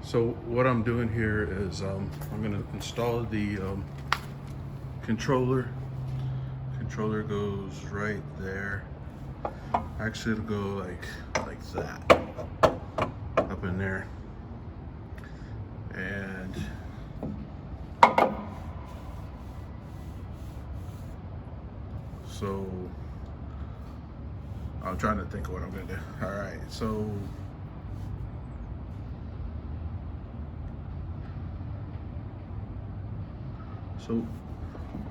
So what I'm doing here is I'm going to install the controller. Controller goes right there. Actually, it'll go like that, up in there. And so I'm trying to think of what I'm going to do. All right, so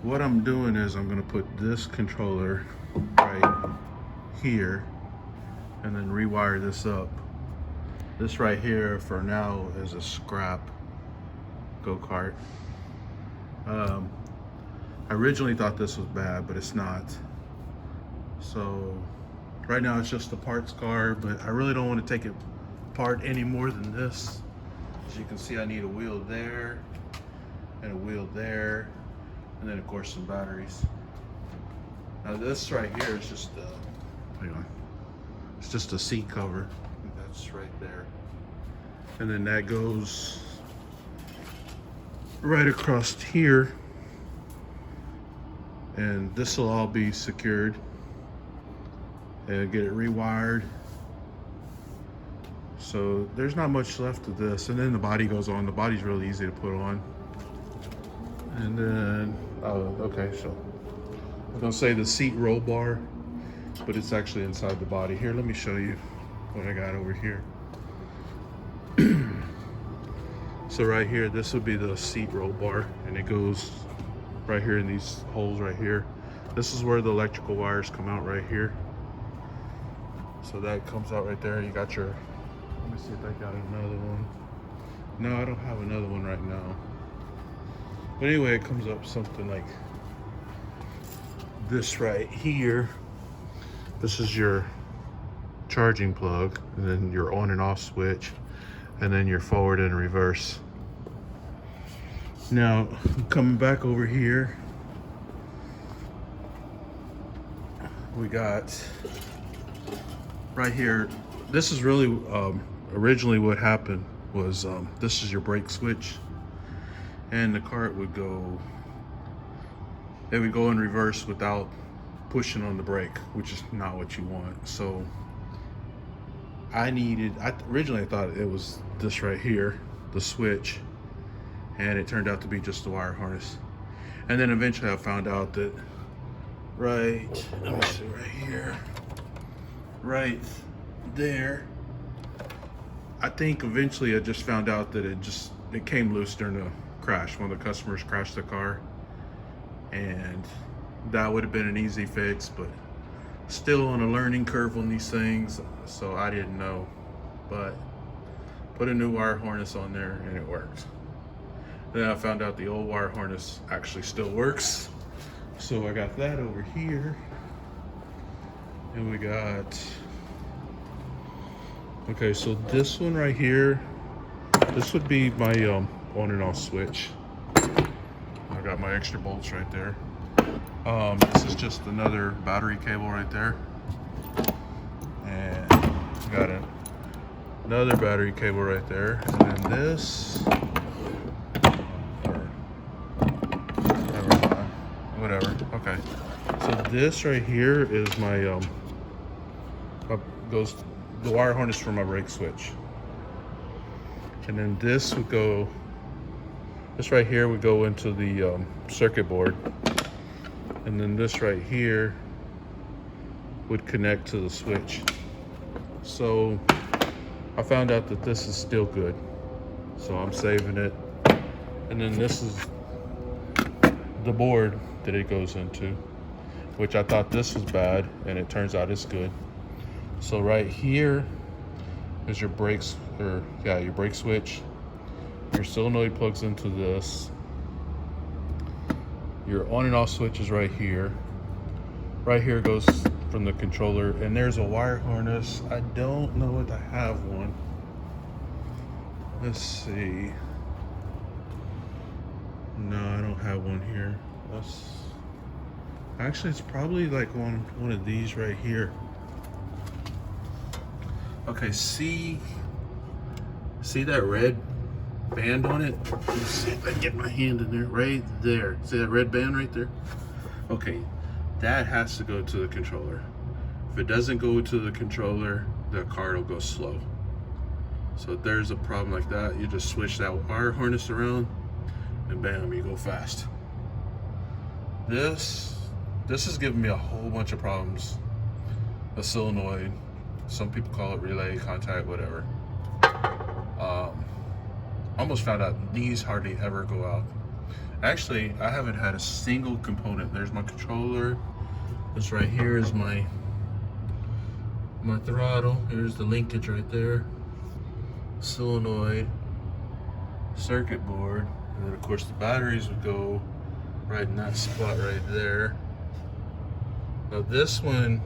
what I'm doing is I'm going to put this controller right here and then rewire this up. This right here for now is a scrap go-kart. I originally thought this was bad, but it's not. So right now it's just a parts car, but I really don't want to take it apart any more than this. As you can see, I need a wheel there and a wheel there, and then of course some batteries. Now this right here is just hang on. It's just a seat cover. That's right there. And then that goes right across here. And this will all be secured. And get it rewired. So there's not much left of this. And then the body goes on. The body's really easy to put on. And then, oh, okay, so I'm gonna say the seat roll bar, but it's actually inside the body. Here, let me show you what I got over here. So right here, this would be the seat roll bar, and it goes right here in these holes right here. This is where the electrical wires come out right here. So that comes out right there. You got your, let me see if I got another one. No, I don't have another one right now. But anyway, it comes up something like this right here. This is your charging plug, and then your on and off switch, and then your forward and reverse. Now, coming back over here, we got right here, this is really originally what happened was this is your brake switch, and the cart would go, it would go in reverse without pushing on the brake, which is not what you want. So originally I thought it was this right here, the switch, and it turned out to be just the wire harness. And then eventually I found out that right, let me see, right here, right there, I think eventually I just found out that it came loose during the crash. One of the customers crashed the car, and that would have been an easy fix, but still on a learning curve on these things, so I didn't know. But put a new wire harness on there and it works. Then I found out the old wire harness actually still works, so I got that over here. And we got, okay, so this one right here, this would be my on and off switch. I got my extra bolts right there. This is just another battery cable right there, and got another battery cable right there, and then this, whatever. Okay, so this right here is my goes the wire harness for my brake switch, and then this would go. This right here would go into the circuit board. And then this right here would connect to the switch. So I found out that this is still good, so I'm saving it. And then this is the board that it goes into, which I thought this was bad, and it turns out it's good. So right here is your brakes, or yeah, your brake switch. Your solenoid plugs into this. Your on and off switch is right here. Right here goes from the controller, and there's a wire harness. I don't know if I have one. Let's see. No, I don't have one here. Actually, it's probably like on one of these right here. Okay, C See that red band on it? Let's see if I can get my hand in there. Right there. See that red band right there? Okay, that has to go to the controller. If it doesn't go to the controller, the car will go slow. So if there's a problem like that, you just switch that wire harness around and bam, you go fast. This is giving me a whole bunch of problems. A solenoid, some people call it relay, contact, whatever. Almost found out these hardly ever go out. Actually, I haven't had a single component. There's my controller. This right here is my throttle. Here's the linkage right there. Solenoid, circuit board, and then of course the batteries would go right in that spot right there. Now this one,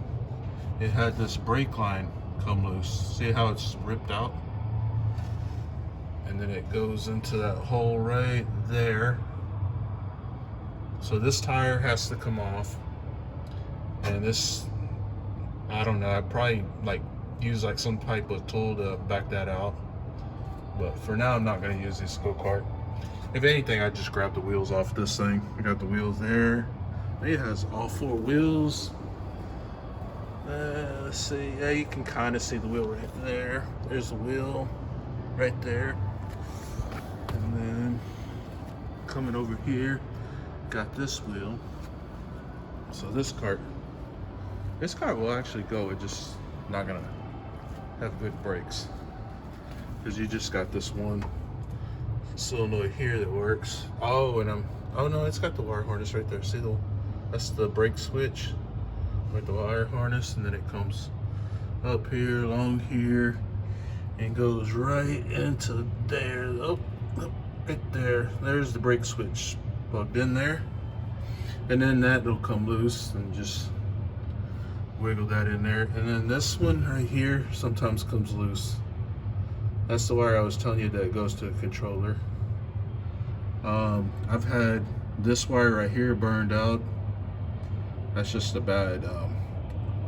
it had this brake line come loose. See how it's ripped out? And then it goes into that hole right there. So this tire has to come off. And this, I don't know, I'd probably like use like some type of tool to back that out. But for now, I'm not gonna use this go-kart. If anything, I just grab the wheels off this thing. I got the wheels there. It has all 4 wheels. Let's see, yeah, you can kind of see the wheel right there. There's the wheel right there. And then coming over here, got this wheel. So this cart will actually go. It's just not gonna have good brakes because you just got this one solenoid here that works. Oh no, it's got the wire harness right there. See that's the brake switch with the wire harness, and then it comes up here, along here, and goes right into there. Oh, right there. There's the brake switch plugged in there, and then that'll come loose and just wiggle that in there. And then this one right here sometimes comes loose. That's the wire I was telling you that goes to the controller. I've had this wire right here burned out. That's just a bad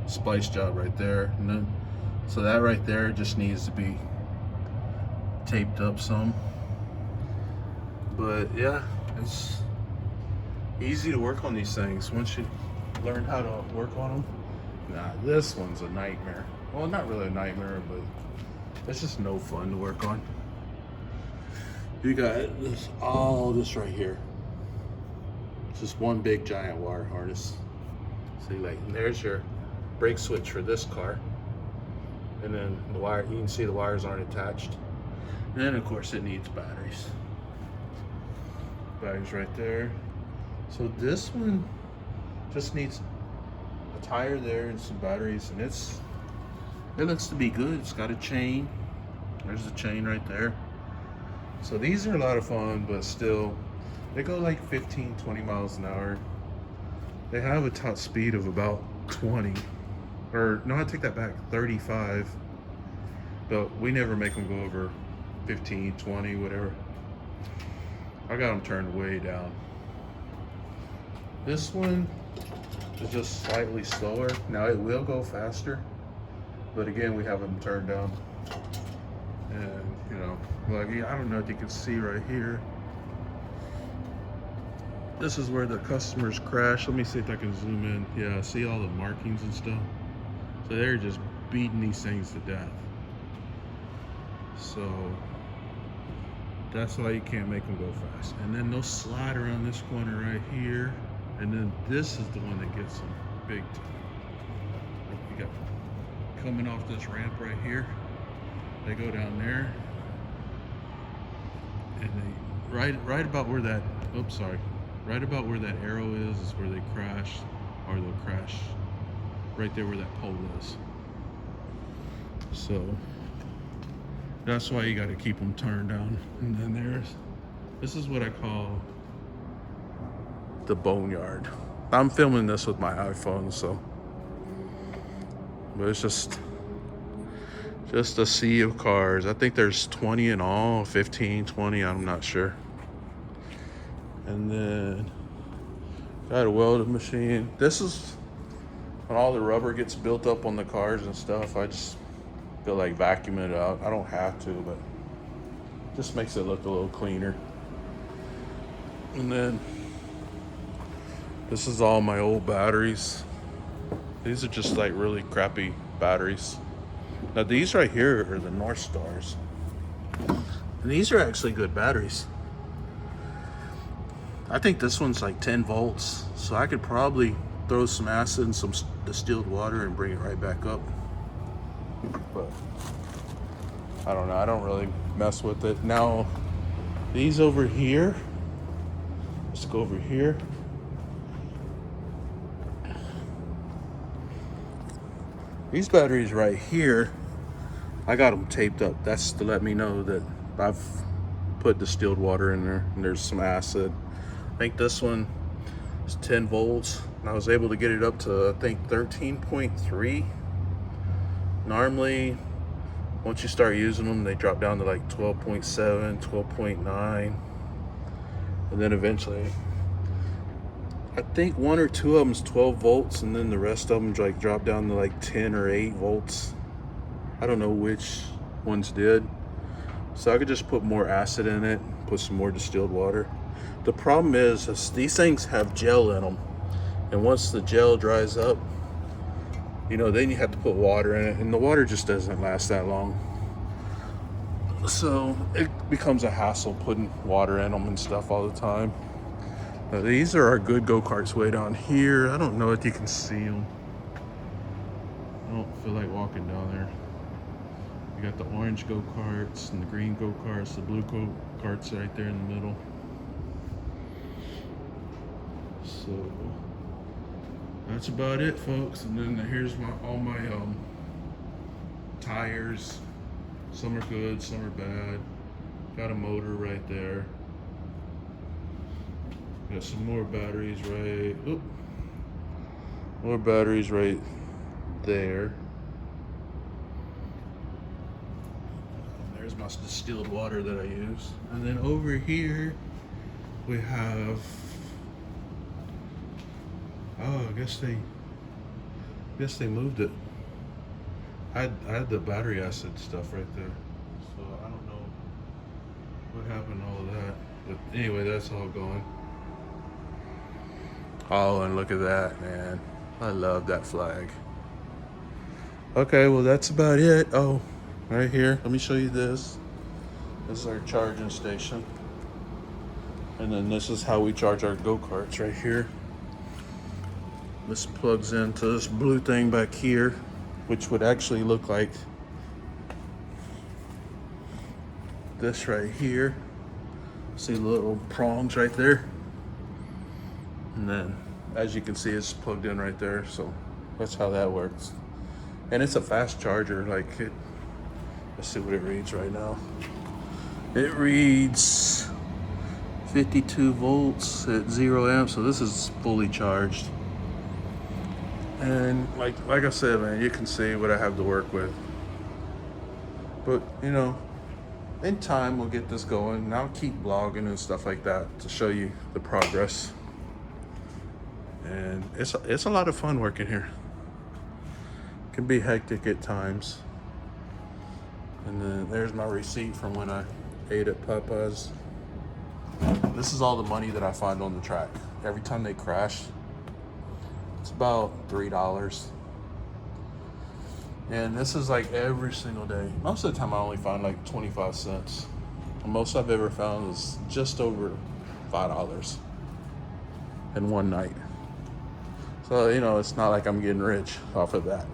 splice job right there. And then, so that right there just needs to be taped up some. But yeah, it's easy to work on these things once you learn how to work on them. Nah, this one's a nightmare. Well, not really a nightmare, but it's just no fun to work on. You got all this right here. It's just one big giant wire harness. See, like, and there's your brake switch for this car. And then the wire, you can see the wires aren't attached. And then of course it needs batteries. Batteries right there. So this one just needs a tire there and some batteries, and it looks to be good. It's got a chain. There's the chain right there. So these are a lot of fun, but still, they go like 15, 20 miles an hour. They have a top speed of about 20, or no, I take that back, 35. But we never make them go over 15, 20, whatever. I got them turned way down. This one is just slightly slower. Now it will go faster, but again, we have them turned down. And you know, like, I don't know if you can see right here. This is where the customers crash. Let me see if I can zoom in. Yeah, see all the markings and stuff. So they're just beating these things to death. So that's why you can't make them go fast. And then they'll slide around this corner right here. And then this is the one that gets them big time. You got coming off this ramp right here. They go down there. And they, right about where that, oops, sorry. Right about where that arrow is where they crash, or they'll crash right there where that pole is. So that's why you got to keep them turned down. And then this is what I call the boneyard. I'm filming this with my iPhone, so, but it's just a sea of cars. I think there's 20 in all, 15, 20, I'm not sure. And then got a welding machine. This is when all the rubber gets built up on the cars and stuff. I just feel like vacuuming it out. I don't have to, but Just makes it look a little cleaner. And then this is all my old batteries. These are just like really crappy batteries. Now these right here are the North Stars. And these are actually good batteries. I think this one's like 10 volts. So I could probably throw some acid and some distilled water and bring it right back up. But I don't know, I don't really mess with it. Now, these over here, let's go over here. These batteries right here, I got them taped up. That's to let me know that I've put distilled water in there and there's some acid. I think this one is 10 volts and I was able to get it up to, I think, 13.3. Normally, once you start using them, they drop down to like 12.7, 12.9. And then eventually, I think one or two of them is 12 volts and then the rest of them like drop down to like 10 or 8 volts. I don't know which ones did. So I could just put more acid in it, put some more distilled water. The problem is these things have gel in them. And once the gel dries up, you know, then you have to put water in it, and the water just doesn't last that long. So it becomes a hassle putting water in them and stuff all the time. Now, these are our good go-karts way down here. I don't know if you can see them. I don't feel like walking down there. You got the orange go-karts and the green go-karts, the blue go-karts right there in the middle. So that's about it, folks. And then here's all my tires. Some are good, some are bad. Got a motor right there. Got some more batteries right. Oop. More batteries right there. And there's my distilled water that I use. And then over here we have. Oh, I guess they moved it. I had the battery acid stuff right there. So I don't know what happened to all of that. But anyway, that's all going. Oh, and look at that, man. I love that flag. Okay, well, that's about it. Oh, right here. Let me show you this. This is our charging station. And then this is how we charge our go-karts right here. This plugs into this blue thing back here, which would actually look like this right here. See the little prongs right there? And then, as you can see, it's plugged in right there. So that's how that works. And it's a fast charger. Like it, let's see what it reads right now. It reads 52 volts at 0 amps. So this is fully charged. And like I said, man, you can see what I have to work with. But, you know, in time we'll get this going. And I'll keep vlogging and stuff like that to show you the progress. And it's a lot of fun working here. It can be hectic at times. And then there's my receipt from when I ate at Papa's. This is all the money that I find on the track. Every time they crash, it's about $3. And this is like every single day. Most of the time I only find like 25 cents. The most I've ever found is just over $5 in one night. So, you know, it's not like I'm getting rich off of that.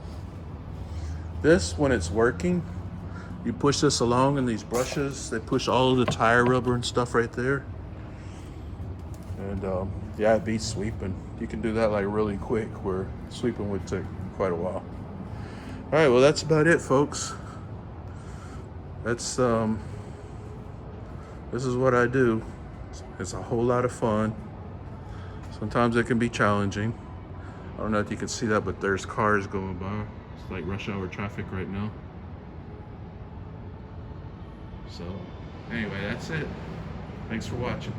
This, when it's working, you push this along and these brushes, they push all of the tire rubber and stuff right there. And yeah, it beats sweeping. You can do that like really quick, where sweeping would take quite a while. All right, well, that's about it, folks. That's this is what I do. It's a whole lot of fun. Sometimes it can be challenging. I don't know if you can see that, but there's cars going by. It's like rush hour traffic right now. So anyway, that's it. Thanks for watching.